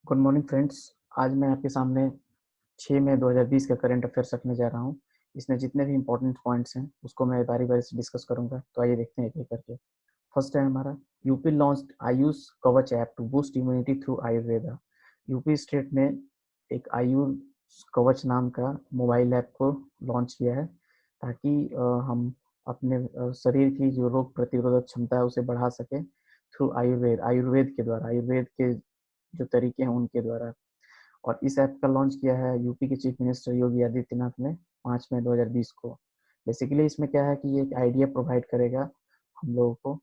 Good morning friends. आज मैं आपके सामने 6 मई 2020 का करंट अफेयर्स रखने जा रहा हूँ। इसमें जितने भी इंपॉर्टेंट पॉइंट्स हैं उसको मैं बारी बारी से डिस्कस करूंगा। तो आइए देखते हैं एक एक करके। फर्स्ट है हमारा, UP launched Ayush Kavach app to boost immunity through Ayurveda. UP state ने एक आयुष कवच नाम का मोबाइल ऐप को लॉन्च किया है ताकि हम अपने शरीर की जो रोग प्रतिरोधक क्षमता है उसे बढ़ा सके थ्रू आयुर्वेद के द्वारा, आयुर्वेद के जो तरीके हैं उनके द्वारा। और इस ऐप का लॉन्च किया है यूपी के चीफ मिनिस्टर योगी आदित्यनाथ ने 5 मई 2020 को। बेसिकली इसमें क्या है कि ये एक आइडिया प्रोवाइड करेगा हम लोगों को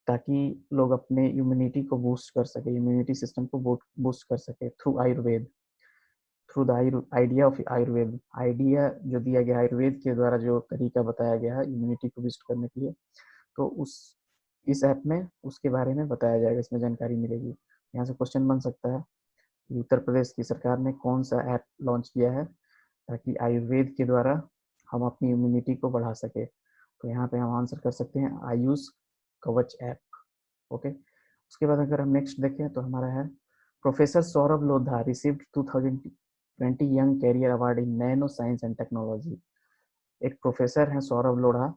ताकि लोग अपने इम्यूनिटी को बूस्ट कर सके, इम्यूनिटी सिस्टम को बूस्ट कर सके through Ayurveda, through the idea of Ayurveda. Idea जो दिया गया आयुर्वेद के द्वारा, जो तरीका बताया गया है इम्यूनिटी को बूस्ट करने के लिए, तो उस इस ऐप में उसके बारे में बताया जाएगा, इसमें जानकारी मिलेगी। यहाँ से क्वेश्चन बन सकता है कि उत्तर प्रदेश की सरकार ने कौन सा ऐप लॉन्च किया है ताकि आयुर्वेद के द्वारा हम अपनी इम्यूनिटी को बढ़ा सके। तो यहाँ पे हम आंसर कर सकते हैं आयुष कवच ऐप। ओके, उसके बाद अगर हम नेक्स्ट देखें तो हमारा है, professor Saurabh Lodha received 2020 young career award in nano science and technology. एक प्रोफेसर हैं सौरभ लोढ़ा,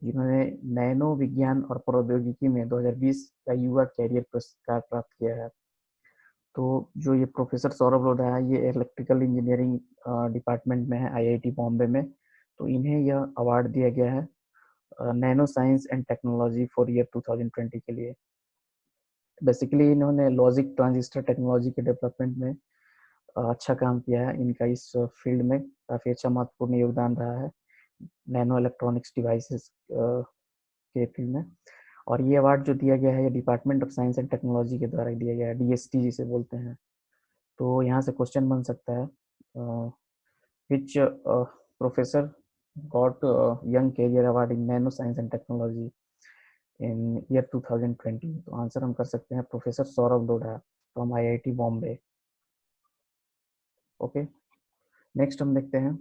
जिन्होंने नैनो विज्ञान और प्रौद्योगिकी में 2020 का युवा कैरियर पुरस्कार प्राप्त किया है। तो जो ये प्रोफेसर सौरभ लोढ़ा है, ये इलेक्ट्रिकल इंजीनियरिंग डिपार्टमेंट में है आईआईटी बॉम्बे में। तो इन्हें यह अवार्ड दिया गया है nano science and technology for year 2020 के लिए। बेसिकली इन्होंने लॉजिक ट्रांजिस्टर टेक्नोलॉजी के डेवलपमेंट में अच्छा काम किया है। इनका इस फील्ड में काफ़ी अच्छा महत्वपूर्ण योगदान रहा है नैनो इलेक्ट्रॉनिक्स डिवाइसेस के फील्ड में। और ये अवार्ड जो दिया गया है ये department of science and technology के द्वारा दिया गया है, डीएसटी जिसे बोलते हैं। तो यहाँ से क्वेश्चन बन सकता है, which professor got young career award in nano science and technology in year 2020। तो आंसर हम कर सकते हैं professor Saurabh Lodha from IIT Bombay. Okay, next हम देखते हैं,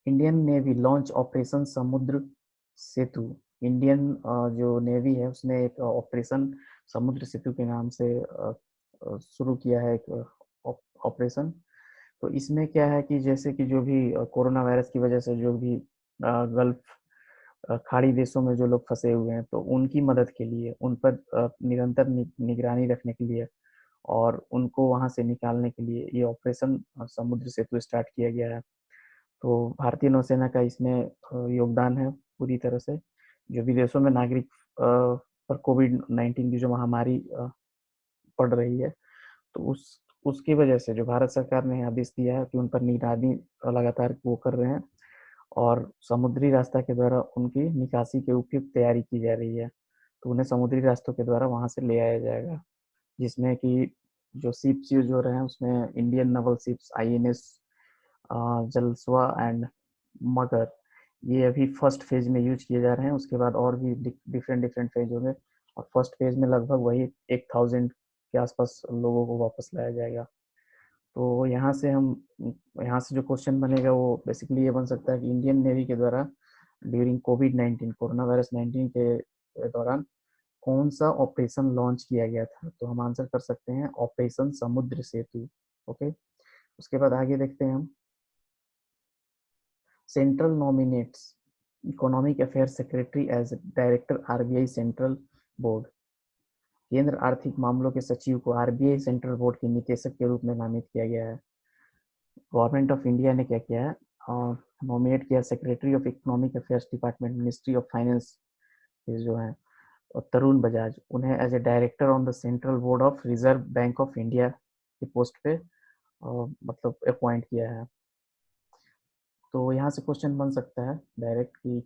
इंडियन नेवी लॉन्च ऑपरेशन समुद्र सेतु। इंडियन जो नेवी है उसने एक ऑपरेशन समुद्र सेतु के नाम से शुरू किया है एक ऑपरेशन। तो इसमें क्या है कि जैसे कि जो भी कोरोना वायरस की वजह से जो भी गल्फ खाड़ी देशों में जो लोग फंसे हुए हैं, तो उनकी मदद के लिए, उन पर निरंतर निगरानी रखने के लिए और उनको वहां से निकालने के लिए ये ऑपरेशन समुद्र सेतु स्टार्ट किया गया है। तो भारतीय नौसेना का इसमें योगदान है पूरी तरह से। जो विदेशों में नागरिक पर कोविड-19 की जो महामारी पड़ रही है, तो उसकी वजह से जो भारत सरकार ने आदेश दिया है कि उन पर निगरानी लगातार वो कर रहे हैं और समुद्री रास्ता के द्वारा उनकी निकासी की उपयुक्त तैयारी की जा रही है। तो उन्हें समुद्री रास्तों के द्वारा वहां से ले आया जाएगा, जिसमें कि जो शिप्स यूज हो रहे हैं उसमें Indian naval ships INS Jalashwa and Magar, ये अभी फर्स्ट फेज में यूज किए जा रहे हैं। उसके बाद और भी डिफरेंट डिफरेंट फेज होंगे और फर्स्ट फेज में लगभग वही 1000 के आसपास लोगों को वापस लाया जाएगा। तो यहाँ से जो क्वेश्चन बनेगा वो बेसिकली ये बन सकता है कि इंडियन नेवी के द्वारा ड्यूरिंग कोविड-19 कोरोना वायरस 19 के दौरान कौन सा ऑपरेशन लॉन्च किया गया था। तो हम आंसर कर सकते हैं ऑपरेशन समुद्र सेतु। ओके, उसके बाद आगे देखते हैं हम, central nominates economic affairs secretary as director RBI central board. केंद्र आर्थिक मामलों के सचिव को आरबीआई सेंट्रल बोर्ड के निदेशक के रूप में नामित किया गया है। गवर्नमेंट ऑफ इंडिया ने क्या किया है, नॉमिनेट किया secretary of economic affairs department ministry of finance जो है तरुण बजाज, उन्हें as a director on the central board of Reserve Bank of India की पोस्ट पे मतलब अपॉइंट किया है। तो यहाँ से क्वेश्चन बन सकता है डायरेक्ट कि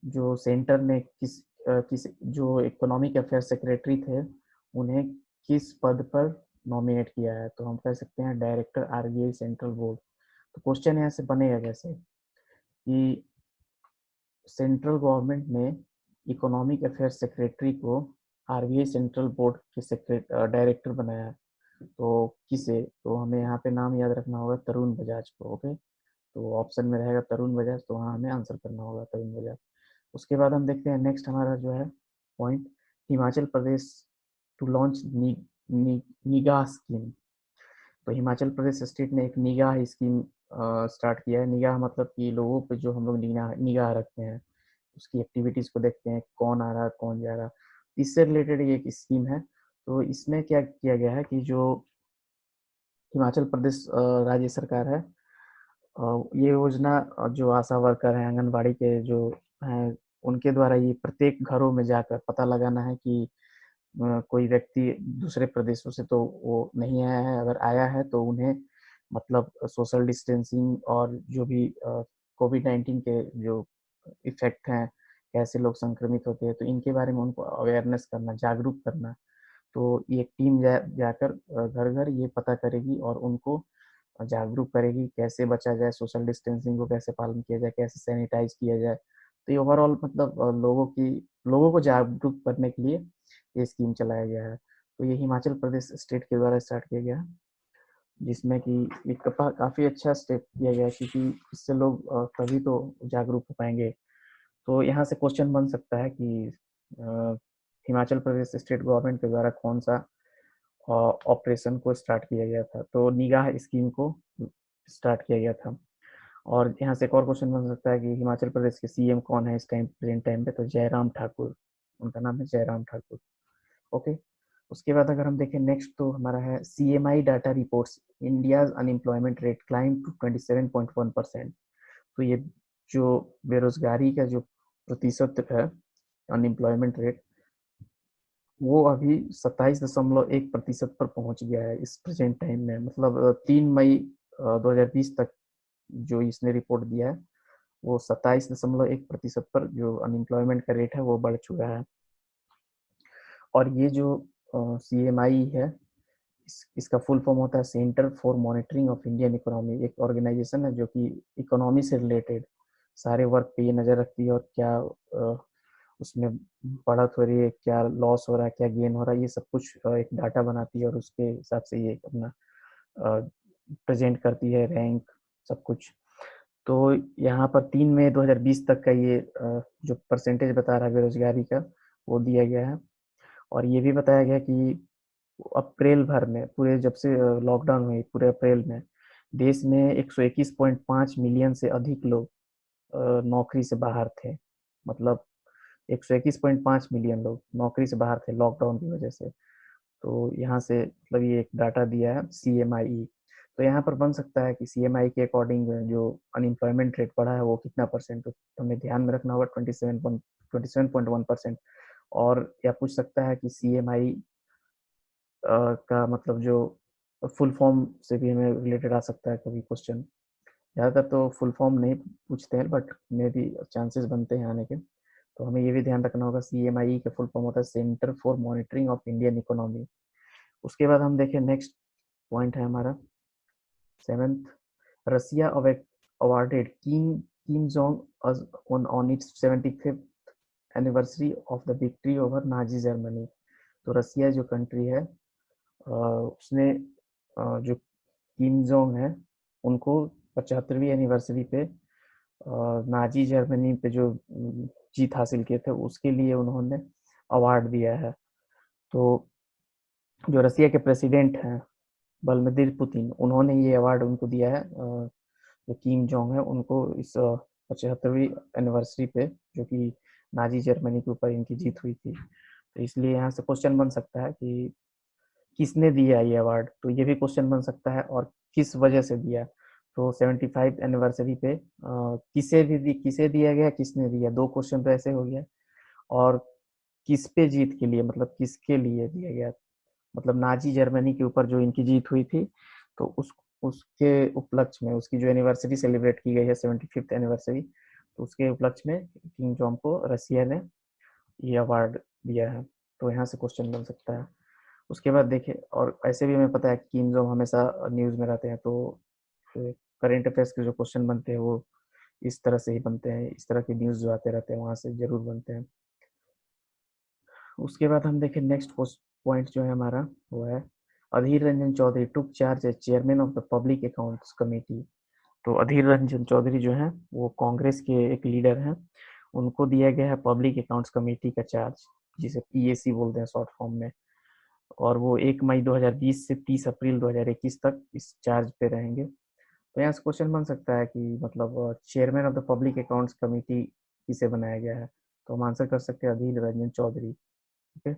जो सेंटर ने किस जो इकोनॉमिक अफेयर सेक्रेटरी थे उन्हें किस पद पर नॉमिनेट किया है। तो हम कह सकते हैं डायरेक्टर आरबीआई सेंट्रल बोर्ड। तो क्वेश्चन यहाँ से बनेगा जैसे कि सेंट्रल गवर्नमेंट ने इकोनॉमिक अफेयर सेक्रेटरी को आरबीआई सेंट्रल बोर्ड के डायरेक्टर बनाया है। तो किसे, तो हमें यहाँ पे नाम याद रखना होगा तरुण बजाज को। ओके, तो ऑप्शन में रहेगा तरुण बजाज, तो वहाँ हमें आंसर करना होगा तरुण बजाज। उसके बाद हम देखते हैं नेक्स्ट हमारा जो है point, Himachal Pradesh to launch Nigah scheme. तो हिमाचल प्रदेश स्टेट ने एक निगाह स्कीम स्टार्ट किया है। निगाह मतलब कि लोगों पे जो हम लोग निगाह निगाह रखते हैं, उसकी एक्टिविटीज़ को देखते हैं, कौन आ रहा, कौन जा रहा। इससे रिलेटेड ये एक स्कीम है। तो इसमें क्या किया गया है कि जो हिमाचल प्रदेश राज्य सरकार है, ये योजना जो आशा वर्कर हैं, आंगनबाड़ी के जो हैं, उनके द्वारा ये प्रत्येक घरों में जाकर पता लगाना है कि कोई व्यक्ति दूसरे प्रदेशों से तो वो नहीं आया है, अगर आया है तो उन्हें मतलब सोशल डिस्टेंसिंग और जो भी कोविड-19 के जो इफ़ेक्ट हैं, कैसे लोग संक्रमित होते हैं, तो इनके बारे में उनको अवेयरनेस करना, जागरूक करना। तो ये टीम जाकर घर-घर ये पता करेगी और उनको जागरूक करेगी, कैसे बचा जाए, सोशल डिस्टेंसिंग को कैसे पालन किया जाए, कैसे सैनिटाइज़ किया जाए। तो ये ओवरऑल मतलब लोगों को जागरूक करने के लिए ये स्कीम चलाया गया है। तो ये हिमाचल प्रदेश स्टेट के द्वारा स्टार्ट किया गया है, जिसमें कि एक काफ़ी अच्छा स्टेप किया गया है, क्योंकि इससे लोग तभी तो जागरूक हो पाएँगे। तो यहाँ से क्वेश्चन बन सकता है कि अ, हिमाचल प्रदेश स्टेट गवर्नमेंट के द्वारा कौन-सा ऑपरेशन को स्टार्ट किया गया था? तो निगाह स्कीम को स्टार्ट किया गया था। और यहाँ से एक और क्वेश्चन बन सकता है कि हिमाचल प्रदेश के सीएम कौन है इस टाइम प्रेजेंट टाइम पे? तो जयराम ठाकुर, उनका नाम है जयराम ठाकुर। ओके। उसके बाद अगर हम देखें नेक्स्ट, तो हमारा है CMI data reports, India's unemployment rate climb to 27.1%। तो ये जो बेरोजगारी का जो प्रतिशत है, अनएम्प्लॉयमेंट रेट, वो अभी 27.1% पर पहुंच गया है इस प्रेजेंट टाइम में। मतलब 3 मई 2020 तक जो इसने रिपोर्ट दिया है, वो 27.1% पर जो अनएम्प्लॉयमेंट का रेट है वो बढ़ चुका है। और ये जो सीएमआई है, इसका फुल फॉर्म होता है centre for monitoring of Indian economy. एक ऑर्गेनाइजेशन है जो कि इकोनॉमी से रिलेटेड सारे वर्क पे ये नज़र रखती है, और क्या उसमें बढ़त हो रही है, क्या लॉस हो रहा है, क्या गेन हो रहा है, ये सब कुछ एक डाटा बनाती है, और उसके हिसाब से ये अपना प्रेजेंट करती है, रैंक, सब कुछ। तो यहाँ पर 3 मई 2020 तक का ये जो परसेंटेज बता रहा है बेरोजगारी का, वो दिया गया है। और ये भी बताया गया कि अप्रैल भर में, पूरे जब से लॉकडाउन हुई, पूरे अप्रैल में देश में 121.5 मिलियन से अधिक लोग नौकरी से बाहर थे। मतलब 121.5 मिलियन लोग नौकरी से बाहर थे लॉकडाउन की वजह से। तो यहाँ से मतलब ये एक डाटा दिया है सीएमआई। तो यहाँ पर बन सकता है कि सीएमआई के अकॉर्डिंग जो अनएम्प्लॉयमेंट रेट बढ़ा है वो कितना परसेंट, तो हमें ध्यान में रखना होगा 27.1%। और या पूछ सकता है कि सीएमआई का मतलब जो फुल फॉर्म से भी हमें रिलेटेड आ सकता है कभी क्वेश्चन। ज़्यादातर तो फुल फॉर्म नहीं पूछते हैं, बट मे भी चांसेस बनते हैं आने के। तो हमें ये भी ध्यान रखना होगा, सीएमआई का फुल फॉर्म होता है centre for monitoring of Indian economy. उसके बाद हम देखें नेक्स्ट पॉइंट है हमारा 7th, Russia awarded Kim Jong on its 75th anniversary of the victory over Nazi Germany। तो रसिया जो कंट्री है, उसने जो किम जोंग है, उनको 75वीं एनिवर्सरी पे नाजी जर्मनी पे जो जीत हासिल किए थे उसके लिए उन्होंने अवार्ड दिया है। तो जो रसिया के प्रेसिडेंट हैं व्लादिमीर पुतिन, उन्होंने ये अवार्ड उनको दिया है, जो किम जोंग है उनको इस 75वीं एनिवर्सरी पे, जो कि नाजी जर्मनी के ऊपर इनकी जीत हुई थी। तो इसलिए यहाँ से क्वेश्चन बन सकता है कि किसने दिया ये अवार्ड, तो ये भी क्वेश्चन बन सकता है, और किस वजह से दिया। तो 75 एनिवर्सरी पे किसे दिया गया, किसने दिया, दो क्वेश्चन तो ऐसे हो गया। और किस पे जीत के लिए, मतलब किसके लिए दिया गया, मतलब नाजी जर्मनी के ऊपर जो इनकी जीत हुई थी, तो उसके उपलक्ष्य में, उसकी जो एनिवर्सरी सेलिब्रेट की गई है 75th एनिवर्सरी, तो उसके उपलक्ष्य में किंग जॉन को रसिया ने ये अवार्ड दिया है। तो यहाँ से क्वेश्चन बन सकता है। उसके बाद देखिए, और ऐसे भी हमें पता है कि किम जोंग हमेशा न्यूज़ में रहते हैं, तो करंट अफेयर्स के जो क्वेश्चन बनते हैं वो इस तरह से ही बनते हैं, इस तरह के न्यूज़ जो आते रहते हैं वहाँ से जरूर बनते हैं। उसके बाद हम देखें नेक्स्ट पॉइंट जो है हमारा, वो है Adhir Ranjan Chowdhury took charge as chairman of the public accounts committee. तो अधीर रंजन चौधरी जो है वो कांग्रेस के एक लीडर हैं, उनको दिया गया है पब्लिक अकाउंट्स कमेटी का चार्ज, जिसे पीएसी बोलते हैं शॉर्ट फॉर्म में। और वो 1 मई 2020 से 30 अप्रैल 2021 तक इस चार्ज पे रहेंगे। तो यहाँ से क्वेश्चन बन सकता है कि मतलब chairman of the public accounts committee किसे बनाया गया है, तो हम आंसर कर सकते हैं अधीर रंजन चौधरी। ओके,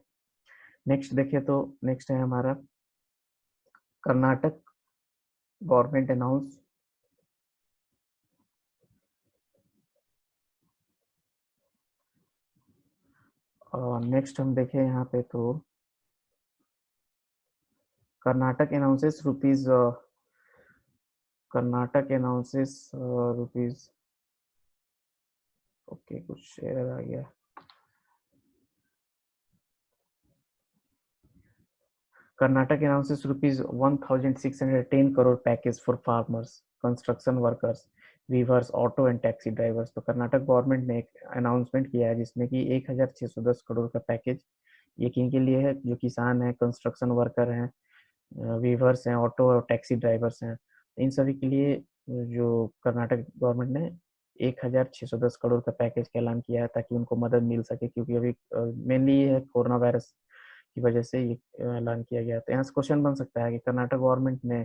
नेक्स्ट देखिए, तो नेक्स्ट है हमारा कर्नाटक गवर्नमेंट अनाउंस नेक्स्ट हम देखें यहाँ पे, तो Karnataka announces rupees Karnataka announces rupees, okay कुछ एरर आ गया। Karnataka announces rupees 1610 crore package for farmers, construction workers, weavers, auto and taxi drivers. तो कर्नाटक गवर्नमेंट ने एक अनाउंसमेंट किया है जिसमें कि 1610 करोड़ का पैकेज ये किन के लिए है, जो किसान हैं, कंस्ट्रक्शन वर्कर हैं, वीवर्स हैं, ऑटो और टैक्सी ड्राइवर्स हैं, इन सभी के लिए जो कर्नाटक गवर्नमेंट ने 1610 करोड़ का पैकेज का ऐलान किया है ताकि उनको मदद मिल सके, क्योंकि अभी मेनली ये है कोरोना वायरस की वजह से ये ऐलान किया गया। तो यहाँ से क्वेश्चन बन सकता है कि कर्नाटक गवर्नमेंट ने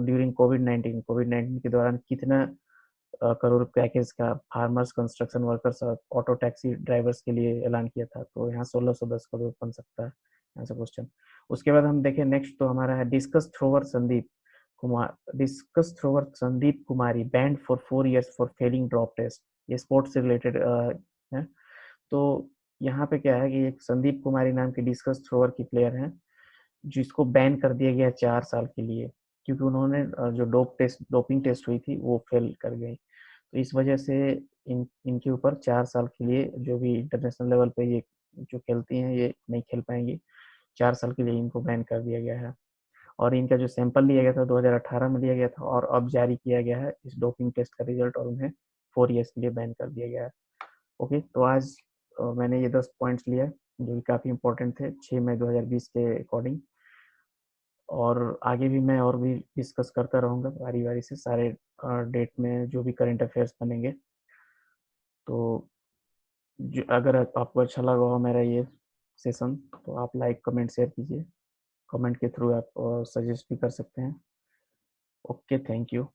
ड्यूरिंग कोविड 19 के दौरान कितना करोड़ पैकेज का फार्मर्स, कंस्ट्रक्शन वर्कर्स और ऑटो टैक्सी ड्राइवर्स के लिए ऐलान किया था। तो यहाँ 1610 करोड़ बन सकता है यहाँ से क्वेश्चन। उसके बाद हम देखें नेक्स्ट, तो हमारा है discus thrower Sandeep Kumari banned for 4 years for failing drop test. ये स्पोर्ट्स से रिलेटेड है। तो यहाँ पे क्या है कि एक संदीप कुमारी नाम के डिस्कस थ्रोवर की प्लेयर हैं जिसको बैन कर दिया गया 4 साल के लिए, क्योंकि उन्होंने जो डोपिंग टेस्ट हुई थी वो फेल कर गई। तो इस वजह से इनके ऊपर 4 साल के लिए, जो भी इंटरनेशनल लेवल पे ये जो खेलती हैं ये नहीं खेल पाएंगी, 4 साल के लिए इनको बैन कर दिया गया है। और इनका जो सैंपल लिया गया था 2018 में लिया गया था और अब जारी किया गया है इस डोपिंग टेस्ट का रिजल्ट, और उन्हें 4 years के लिए बैन कर दिया गया है। ओके, तो आज मैंने ये 10 पॉइंट्स लिया जो कि काफ़ी इंपॉर्टेंट थे 6 मई 2020 के अकॉर्डिंग, और आगे भी मैं और भी डिस्कस करता रहूँगा बारी बारी से सारे डेट में जो भी करंट अफेयर्स बनेंगे। तो जो अगर आपको अच्छा लगा हो मेरा ये सेशन, तो आप लाइक कमेंट शेयर कीजिए, कमेंट के थ्रू आप सजेस्ट भी कर सकते हैं। Okay, thank you.